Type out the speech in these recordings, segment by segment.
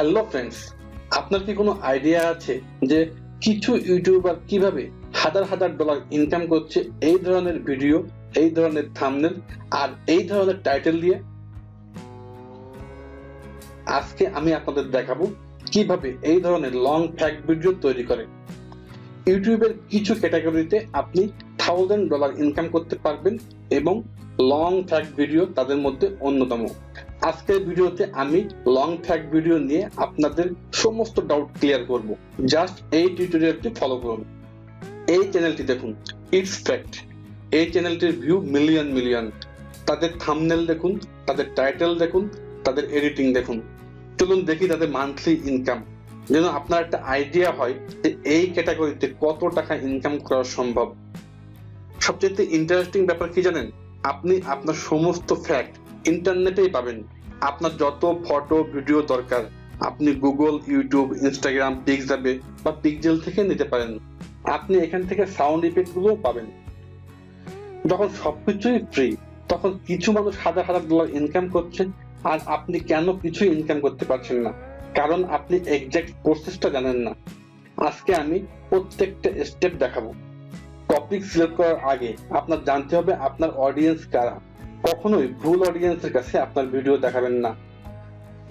Hello friends, আপনার কি কোনো আইডিয়া আছে যে কিছু ইউটিউবার কিভাবে হাজার হাজার ডলার ইনকাম করছে এই ধরনের ভিডিও, এই ধরনের থাম্বনেল আর এই ধরনের টাইটেল দিয়ে? আজকে আমি আপনাদের দেখাবো কিভাবে এই ধরনের লং ফ্যাক্ট ভিডিও তৈরি করে। ইউটিউবের কিছু ক্যাটাগরিতে আপনি $1000 ইনকাম করতে পারবেন এবং লং ফ্যাক্ট ভিডিও তাদের মধ্যে অন্যতম। আজকের ভিডিওতে আমি লং ফ্যাক্ট ভিডিও নিয়ে আপনাদের সমস্ত ডাউট ক্লিয়ার করব। জাস্ট এই টিউটোরিয়ালটি ফলো করুন। এই চ্যানেলটি দেখুন, ইটস ফ্যাক্ট। এই চ্যানেলটির ভিউ মিলিয়ন মিলিয়ন। তাদের থাম্বনেল দেখুন, তাদের টাইটেল দেখুন, তাদের এডিটিং দেখুন। চলুন দেখি তাদের মান্থলি ইনকাম, যেন আপনার একটা আইডিয়া হয় যে এই ক্যাটাগরিতে কত টাকা ইনকাম করা সম্ভব। সবচেয়ে ইন্টারেস্টিং ব্যাপার কি জানেন? আপনি আপনার সমস্ত ফ্যাক্ট ইন্টারনেটেই পাবেন। আপনার যত ফটো ভিডিও দরকার আপনি গুগল, ইউটিউব, ইনস্টাগ্রাম, পিক্সাবে বা পিক্সেল থেকে নিতে পারেন। আপনি এখান থেকে সাউন্ড ইফেক্ট গুলো পাবেন। যখন সবকিছুই ফ্রি, তখন কিছু মানুষ হাজার হাজার ডলার ইনকাম করছে আর আপনি কেন কিছুই ইনকাম করতে পারছেন না? কারণ আপনি এক্সাক্ট প্রসেসটা জানেন না। আজকে আমি প্রত্যেকটা স্টেপ দেখাবো। টপিক সিলেক্ট করার আগে আপনার জানতে হবে আপনার অডিয়েন্স কারা। কখনোই ভুল অডিয়েন্সের কাছে আপনার ভিডিও দেখাবেন না।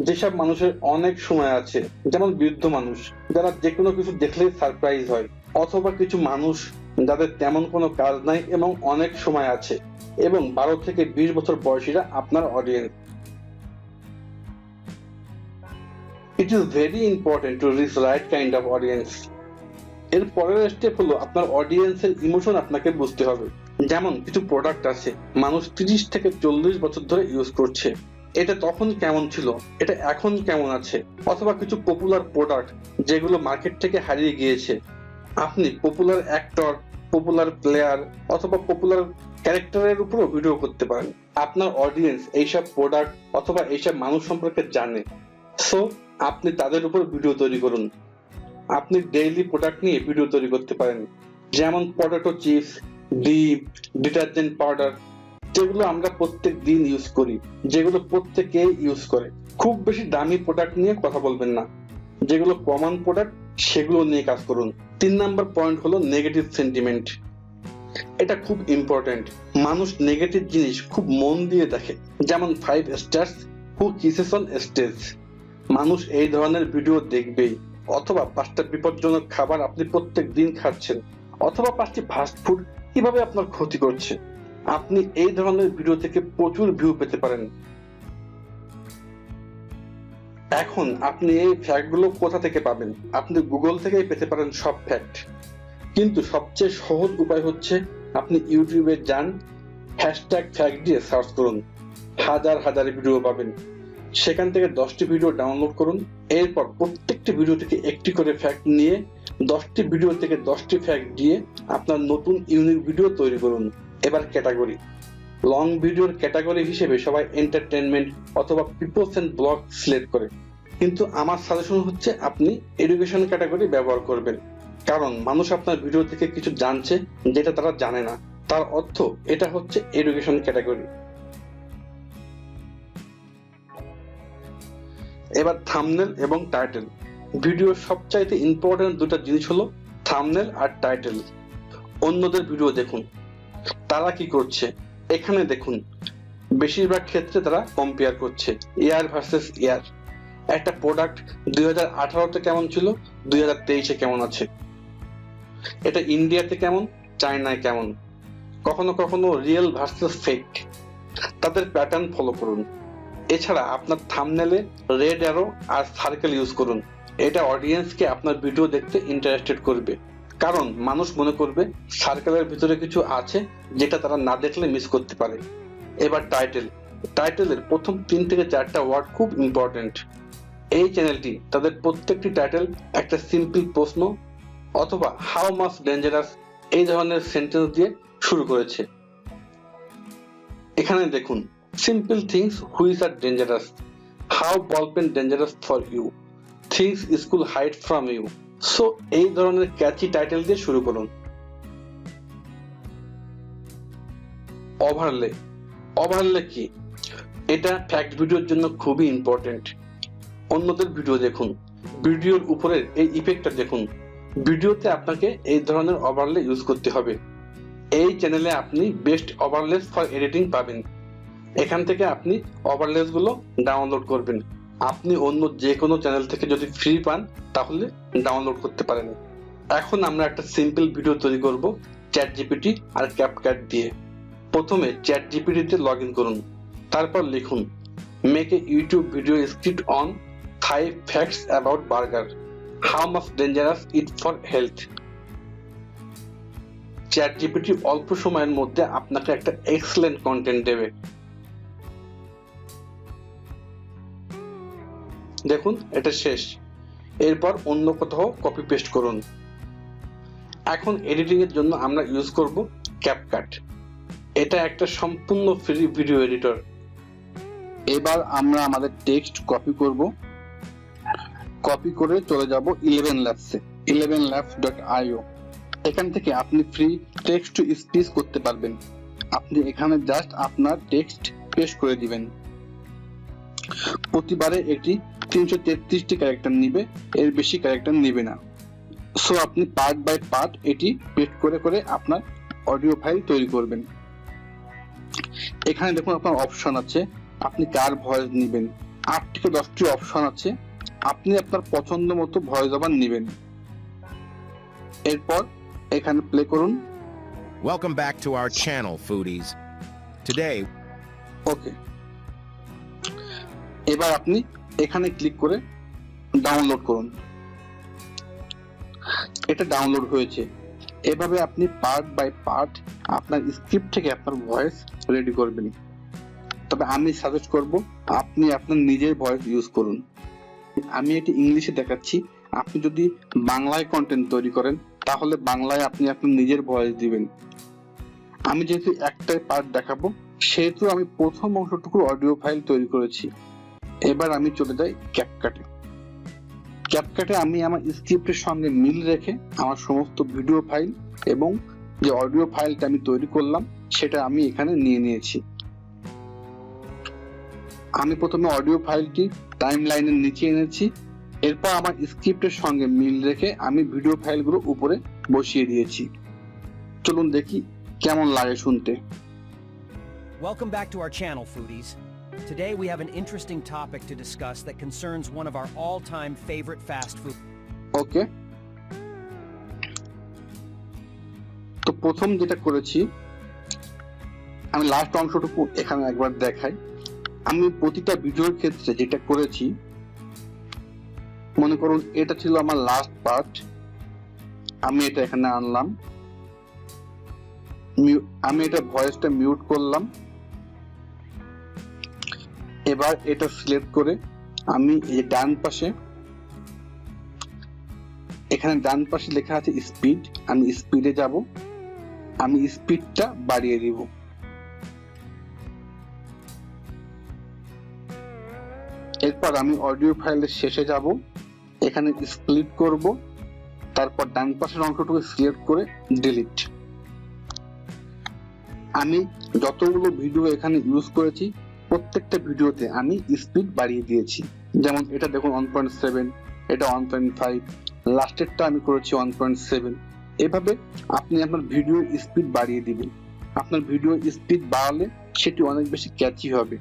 যেসব মানুষের অনেক সময় আছে, যেমন বৃদ্ধ মানুষ যারা যে কোনো কিছু দেখলেই সারপ্রাইজ হয়, অথবা কিছু মানুষ যাদের তেমন কোনো কাজ নাই এবং অনেক সময় আছে, এবং 12 থেকে 20 বছর বয়সীরা আপনার audience. It is very important to reach right kind of audience. এর পরের স্টেপ হলো আপনার অডিয়েন্সের ইমোশন আপনাকে বুঝতে হবে। যেমন কিছু প্রোডাক্ট আছে মানুষ 30 থেকে 40 বছর ধরে ইউজ করছে, এটা তখন কেমন ছিল, এটা এখন কেমন আছে। অথবা কিছু পপুলার প্রোডাক্ট যেগুলো মার্কেট থেকে হারিয়ে গিয়েছে। আপনি পপুলার অ্যাক্টর, পপুলার প্লেয়ার অথবা পপুলার ক্যারেক্টারের উপরও ভিডিও করতে পারেন। আপনার অডিয়েন্স এইসব প্রোডাক্ট অথবা এইসব মানুষ সম্পর্কে জানে, সো আপনি তাদের উপর ভিডিও তৈরি করুন। আপনি ডেইলি প্রোডাক্ট নিয়ে ভিডিও তৈরি করতে পারেন, যেমন পটেটো চিপস, ডিম, ডিটারজেন্ট পাউডার, যেগুলো আমরা প্রত্যেক দিন ইউজ করি, যেগুলো প্রত্যেকেই ইউজ করে। খুব বেশি দামি প্রোডাক্ট নিয়ে কথা বলবেন না, যেগুলো কমন প্রোডাক্ট সেগুলো নিয়ে কাজ করুন। 3 নাম্বার পয়েন্ট হলো নেগেটিভ সেন্টিমেন্ট। এটা খুব ইম্পর্টেন্ট। মানুষ নেগেটিভ জিনিস খুব মন দিয়ে দেখে, যেমন 5 stars who kisses on stage. মানুষ এই ধরনের ভিডিও দেখবেই। অথবা 5টা বিপজ্জনক খাবার আপনি প্রত্যেক দিন খাচ্ছেন, অথবা 5টি ফাস্ট ফুড কিভাবে আপনার ক্ষতি করছে। আপনি এই ধরনের ভিডিও থেকে প্রচুর ভিউ পেতে পারেন। এখন আপনি এই ফ্যাক্ট গুলো কোথা থেকে পাবেন? আপনি গুগল থেকেই পেতে পারেন সব ফ্যাক্ট, কিন্তু সবচেয়ে সহজ উপায় হচ্ছে আপনি ইউটিউবে যান, হ্যাশট্যাগ ফ্যাক্ট দিয়ে সার্চ করুন, হাজার হাজার ভিডিও পাবেন। সেখান থেকে 10টি ভিডিও ডাউনলোড করুন। এরপর প্রত্যেকটি ভিডিও থেকে একটি করে ফ্যাক্ট নিয়ে 10টি ভিডিও থেকে 10টি ফ্যাক্ট দিয়ে আপনার নতুন ইউনিক ভিডিও তৈরি করুন। এবার ক্যাটাগরি। লং ভিডিওর ক্যাটাগরি হিসেবে সবাই এন্টারটেনমেন্ট অথবা পিপলস এন্ড ব্লগ সিলেক্ট করে, কিন্তু আমার সাজেশন হচ্ছে আপনি এডুকেশন ক্যাটাগরি ব্যবহার করবেন। কারণ মানুষ আপনার ভিডিও থেকে কিছু জানছে যেটা তারা জানে না, তার অর্থ এটা হচ্ছে এডুকেশন ক্যাটাগরি। এবার থাম্বনেল এবং টাইটেল। ভিডিওর সবচাইতে ইম্পর্টেন্ট দুটো জিনিস হলো থাম্বনেল আর টাইটেল। অন্যদের ভিডিও দেখুন, তারা কি করছে এখানে দেখুন। বেশিরভাগ ক্ষেত্রে তারা কম্পেয়ার করছে ইয়ার ভার্সেস ইয়ার। একটা প্রোডাক্ট 2018-তে কেমন ছিল, 2023-এ কেমন আছে। এটা ইন্ডিয়াতে কেমন, চায়নায় কেমন। কখনো কখনো রিয়েল ভার্সেস ফেক। তাদের প্যাটার্ন ফলো করুন। এছাড়া আপনার থাম্বনেলে রেড অ্যারো আর সার্কেল ইউজ করুন। এটা অডিয়েন্সকে আপনার ভিডিও দেখতে ইন্টারেস্টেড করবে, কারণ মানুষ মনে করবে সার্কেলের ভিতরে কিছু আছে যেটা তারা না দেখলে মিস করতে পারে। এবার টাইটেল। টাইটেলের প্রথম 3 থেকে 4টা ওয়ার্ড খুব ইম্পর্টেন্ট। এই চ্যানেলটি তাদের প্রত্যেকটি টাইটেল একটা সিম্পল প্রশ্ন অথবা হাউ মাচ ডেঞ্জারাস এই ধরনের সেন্টেন্স দিয়ে শুরু করেছে। এখানে দেখুন, simple things which are dangerous, how ballpen dangerous for you, things school hide from you. So এই ধরনের ক্যাচি টাইটেল দিয়ে শুরু করুন। ওভারলে। ওভারলে কি? এটা ফ্যাক্ট ভিডিওর জন্য খুবই ইম্পর্টেন্ট। অন্যদের ভিডিও দেখুন, ভিডিওর উপরের এই ইফেক্টটা দেখুন। ভিডিওতে আপনাকে এই ধরনের ওভারলে ইউজ করতে হবে। এই চ্যানেলে আপনি বেস্ট ওভারলেস ফর এডিটিং পাবেন। এখান থেকে আপনি ওভারলেস গুলো ডাউনলোড করবেন। আপনি অন্য যে কোনো চ্যানেল থেকে যদি ফ্রি পান তাহলে ডাউনলোড করতে পারেন। এখন আমরা একটা সিম্পল ভিডিও তৈরি করব চ্যাট জিপিটি আর ক্যাপকাট দিয়ে। প্রথমে চ্যাট জিপিটিতে লগ ইন করুন, তারপর লিখুন make a YouTube video script on 5 facts about burger, how much dangerous it for health। Chat GPT অল্প সময়ের মধ্যে আপনাকে একটা এক্সেলেন্ট কন্টেন্ট দেবে। দেখুন এটা শেষ। এরপর অন্য কোথাও কপি পেস্ট করুন। এখন এডিটিং এর জন্য আমরা ইউজ করব ক্যাপকাট। এটা একটা সম্পূর্ণ ফ্রি ভিডিও এডিটর। এবার আমরা আমাদের টেক্সট কপি করব। কপি করে চলে যাব 11 labs-এ, 11labs.io। এখান থেকে আপনি ফ্রি টেক্সট টু স্পিচ করতে পারবেন। আপনি এখানে জাস্ট আপনার টেক্সট পেস্ট করে দিবেন। প্রতিবারে এটি 333টি ক্যারেক্টার নিবে, এর বেশি ক্যারেক্টার নিবে না। সো আপনি পার্ট বাই পার্ট এটি পেস্ট করে করে আপনার অডিও ফাইল তৈরি করবেন। এখানে দেখুন আপনার অপশন আছে, আপনি কার ভয়েস নেবেন। 8 থেকে 10টি অপশন আছে, আপনি আপনার পছন্দ মতো ভয়েস ওভার নেবেন। এরপর এখানে প্লে করুন। Welcome back to our channel, foodies. Today, ওকে, এবার আপনি এখানে ক্লিক করে ডাউনলোড করুন। এটা ডাউনলোড হয়েছে। এভাবে আপনি পার্ট বাই পার্ট আপনার স্ক্রিপ্ট থেকে আপনার ভয়েস রেডি করবেন। তবে আমি সাজেস্ট করব আপনি আপনার নিজের ভয়েস ইউজ করুন। আমি এটি ইংলিশে দেখাচ্ছি, আপনি যদি বাংলায় কন্টেন্ট তৈরি করেন তাহলে বাংলায় আপনি আপনার নিজের ভয়েস দিবেন। আমি যেহেতু একটাই পার্ট দেখাবো সেহেতু আমি প্রথম অংশটুকু অডিও ফাইল তৈরি করেছি। এবার আমি চলে যাই ক্যাপকাটে। ক্যাপকাটে আমি আমার স্ক্রিপ্টের সঙ্গে মিল রেখে আমার সমস্ত ভিডিও ফাইল এবং যে অডিও ফাইলটা আমি তৈরি করলাম সেটা আমি এখানে নিয়ে নিয়েছি। আমি প্রথমে অডিও ফাইলটি টাইমলাইনের নিচে এনেছি। এরপর আমার স্ক্রিপ্টের সঙ্গে মিল রেখে আমি ভিডিও ফাইলগুলো উপরে বসিয়ে দিয়েছি। চলুন দেখি কেমন লাগে শুনতে। Welcome back to our channel, foodies. Today we have an interesting topic to discuss that concerns one of our all-time favorite fast food. ওকে, তো প্রথম যেটা করেছি আমি লাস্ট অংশটুকু এখানে একবার দেখাই। আমি প্রতিটা ভিডিওর ক্ষেত্রে যেটা করেছি, মনে করুন এটা ছিল আমার লাস্ট পার্ট, আমি এটা এখানে আনলাম, আমি এটা ভয়েসটা মিউট করলাম। এবার এটা সিলেক্ট করে আমি এই ডান পাশে, এখানে ডান পাশে লেখা আছে স্পিড, আমি স্পিডে যাব, আমি স্পিডটা বাড়িয়ে দিব। এরপর আমি অডিও ফাইলের শেষে যাব, এখানে স্প্লিট করব, তারপর ডান পাশের অংশটুকু সিলেক্ট করে ডিলিট। আমি যতগুলো ভিডিও এখানে ইউজ করেছি প্রত্যেকটা ভিডিওতে আমি স্পিড বাড়িয়ে দিয়েছি। যেমন এটা দেখুন 1.7, এটা 1.5, লাস্টেরটা আমি করেছি 1.7। এভাবে আপনি আপনার ভিডিও স্পিড বাড়িয়ে দিবেন। আপনার ভিডিও স্পিড বাড়ালে সেটি অনেক বেশি ক্যাচি হবে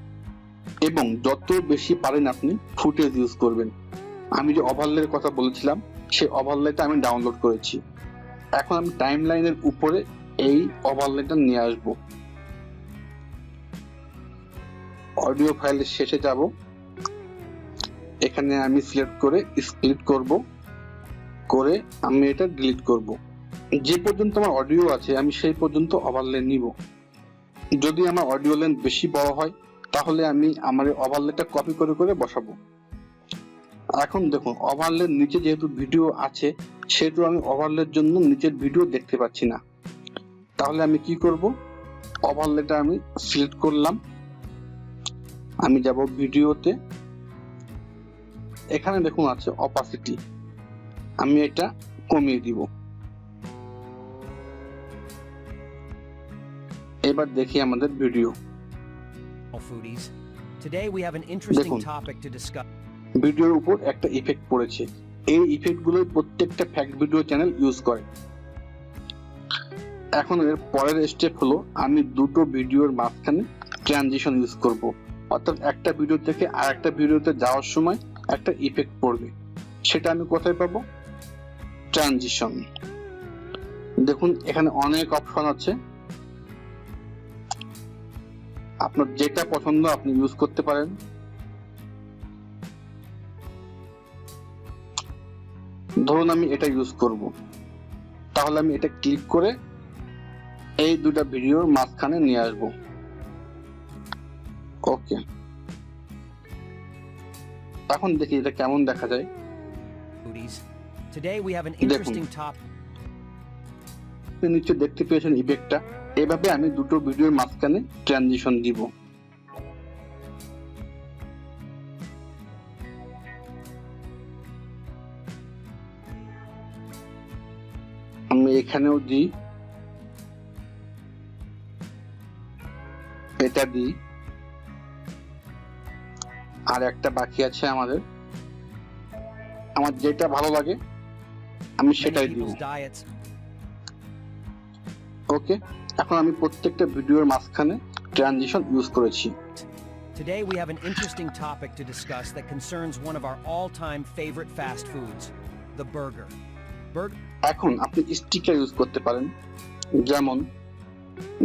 এবং যত বেশি পারেন আপনি ফুটেজ ইউজ করবেন। আমি যে ওভারলের কথা বলেছিলাম সেই ওভারলেটা আমি ডাউনলোড করেছি। এখন আমি টাইমলাইনের উপরে এই ওভারলেটা নিয়ে আসব। অডিও ফাইলের শেষে যাব, এখানে আমি সিলেক্ট করে স্প্লিট করব, করে আমি এটা ডিলিট করব। যে পর্যন্ত আমার অডিও আছে আমি সেই পর্যন্ত ওভারলে নিব। যদি আমার অডিও লেন্থ বেশি বড় হয় তাহলে আমি আমার ওভারলেটা কপি করে করে বসাবো। এখন দেখুন ওভারলের নিচে যেহেতু ভিডিও আছে সেহেতু আমি ওভারলের জন্য নিচের ভিডিও দেখতে পাচ্ছি না। তাহলে আমি কি করব, ওভারলেটা আমি সিলেক্ট করলাম, আমি যাব ভিডিওতে, এখানে দেখুন আছে অপাসিটি, আমি এটা কমিয়ে দিব। এবার দেখি আমাদের video. Foodies. Today we have an interesting দেখুন topic to discuss. ভিডিওর উপর একটা ইফেক্ট পড়েছে। এই ইফেক্টগুলো প্রত্যেকটা ফ্যাক্ট ভিডিও চ্যানেল ইউজ করে। এখন এর পরের স্টেপ হলো আমি দুটো ভিডিওর মাঝখানে ট্রানজিশন ইউজ করব। অর্থাৎ একটা ভিডিও থেকে আরেকটা ভিডিওতে যাওয়ার সময় একটা ইফেক্ট পড়বে, সেটা আমি কোথায় পাবো? ট্রানজিশন। দেখুন এখানে অনেক অপশন আছে, আপনার যেটা পছন্দ আপনি ইউজ করতে পারেন। ধরুন আমি এটা ইউজ করব, তাহলে আমি এটা ক্লিক করে এই দুটা ভিডিওর মাঝখানে নিয়ে আসব। ওকে, এখন দেখি এটা কেমন দেখা যায়। Foodies. Today we have an interesting topic. আপনি নিচে দেখতে পেয়েছেন ইফেক্টটা। এভাবে আমি দুটো ভিডিওর মাঝখানে ট্রানজিশন দিব। আমি এখানেও দিই, এটা দিই, আর একটা বাকি আছে আমাদের। আমার যেটা ভালো লাগে আমি Many সেটাই দিব। people's diets. ওকে, এখন আমি প্রত্যেকটা ভিডিওর মাঝখানে ট্রানজিশন ইউজ করেছি। Today we have an interesting topic to discuss that concerns one of our all-time favorite fast foods, the burger. এখন আপনি স্টিকার ইউজ করতে পারেন,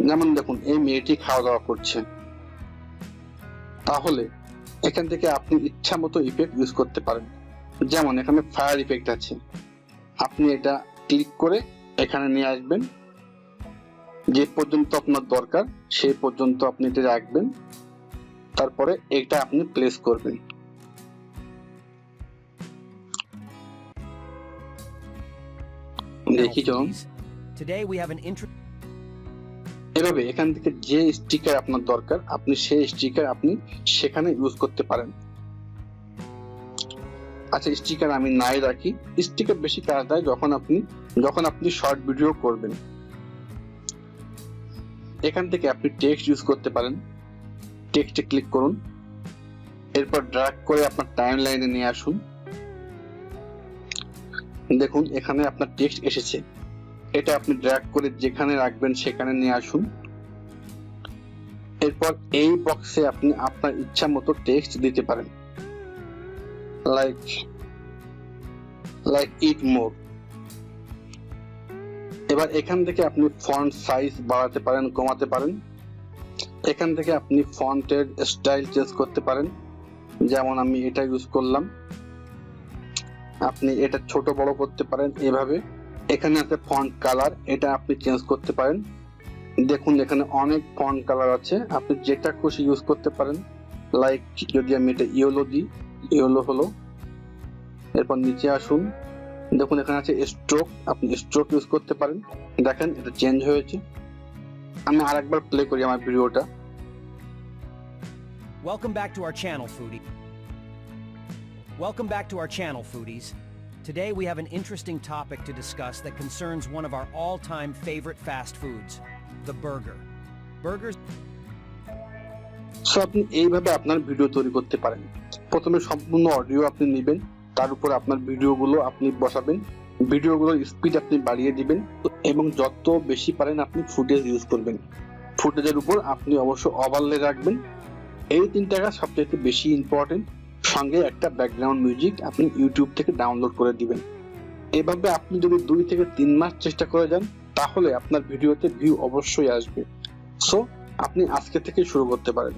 যেমন দেখুন এই মেয়েটি খাওয়া দাওয়া করছে, তাহলে এখান থেকে আপনি ইচ্ছা মতো ইফেক্ট ইউজ করতে পারেন। যেমন এখানে ফায়ার ইফেক্ট আছে, আপনি এটা ক্লিক করে এখানে নিয়ে আসবেন, যে পর্যন্ত আপনার দরকার সেই পর্যন্ত আপনি এটা রাখবেন, তারপরে এটা আপনি প্লেস করবেন। দেখি চলুন। Today we have an এভাবে এখান থেকে যে স্টিকার আপনার দরকার আপনি সেই স্টিকার আপনি সেখানে ইউজ করতে পারেন। আচ্ছা, স্টিকার আমি নাই রাখি। স্টিকার বেশি কাজ দেয় যখন আপনি শর্ট ভিডিও করবেন। এখান থেকে আপনি টেক্সট ইউজ করতে পারেন। টেক্সটে ক্লিক করুন, এরপর ড্র্যাগ করে আপনার টাইম লাইনে নিয়ে আসুন। দেখুন এখানে আপনার টেক্সট এসেছে, এটা আপনি ড্র্যাগ করে যেখানে রাখবেন সেখানে নিয়ে আসুন। এরপর এই বক্সে আপনি আপনার ইচ্ছা মতো টেক্সট দিতে পারেন, লাইক ইট মোর। এবার এখান থেকে আপনি ফন্ট সাইজ বাড়াতে পারেন, কমাতে পারেন। এখান থেকে আপনি ফন্টের স্টাইল চেঞ্জ করতে পারেন, যেমন আমি এটা ইউজ করলাম। আপনি এটা ছোট বড় করতে পারেন এভাবে। এখানে আছে ফন্ট কালার, এটা আপনি চেঞ্জ করতে পারেন। দেখুন এখানে অনেক ফন্ট কালার আছে, আপনি যেটা খুশি ইউজ করতে পারেন। লাইক যদি আমি এটা ইয়েলো দিই, ইয়েলো হলো। এরপর নিচে আসুন, দেখুন এখানে আছে স্ট্রোক, আপনি স্ট্রোক ইউজ করতে পারেন। দেখেন এটা চেঞ্জ হয়েছে। আমি আরেকবার প্লে করি আমার ভিডিওটা। Welcome back to our channel, foodie. Welcome back to our channel, foodies. Today we have an interesting topic to discuss that concerns one of our all-time favorite fast foods, the burger. Burgers. So আপনি এইভাবে আপনার video তৈরি করতে পারেন। প্রথমে সম্পূর্ণ audio আপনি নেবেন, তার উপর আপনার ভিডিওগুলো আপনি বসাবেন, ভিডিওগুলোর স্পিড আপনি বাড়িয়ে দিবেন এবং যত বেশি পারেন আপনি ফুটেজ ইউজ করবেন। ফুটেজের উপর আপনি অবশ্য ওভারলে রাখবেন। এই তিনটা কাজ সবচেয়ে বেশি ইম্পর্টেন্ট। সঙ্গে একটা ব্যাকগ্রাউন্ড মিউজিক আপনি ইউটিউব থেকে ডাউনলোড করে দিবেন। এভাবে আপনি যদি 2 থেকে 3 মাস চেষ্টা করে যান তাহলে আপনার ভিডিওতে ভিউ অবশ্যই আসবে। সো আপনি আজকে থেকে শুরু করতে পারেন।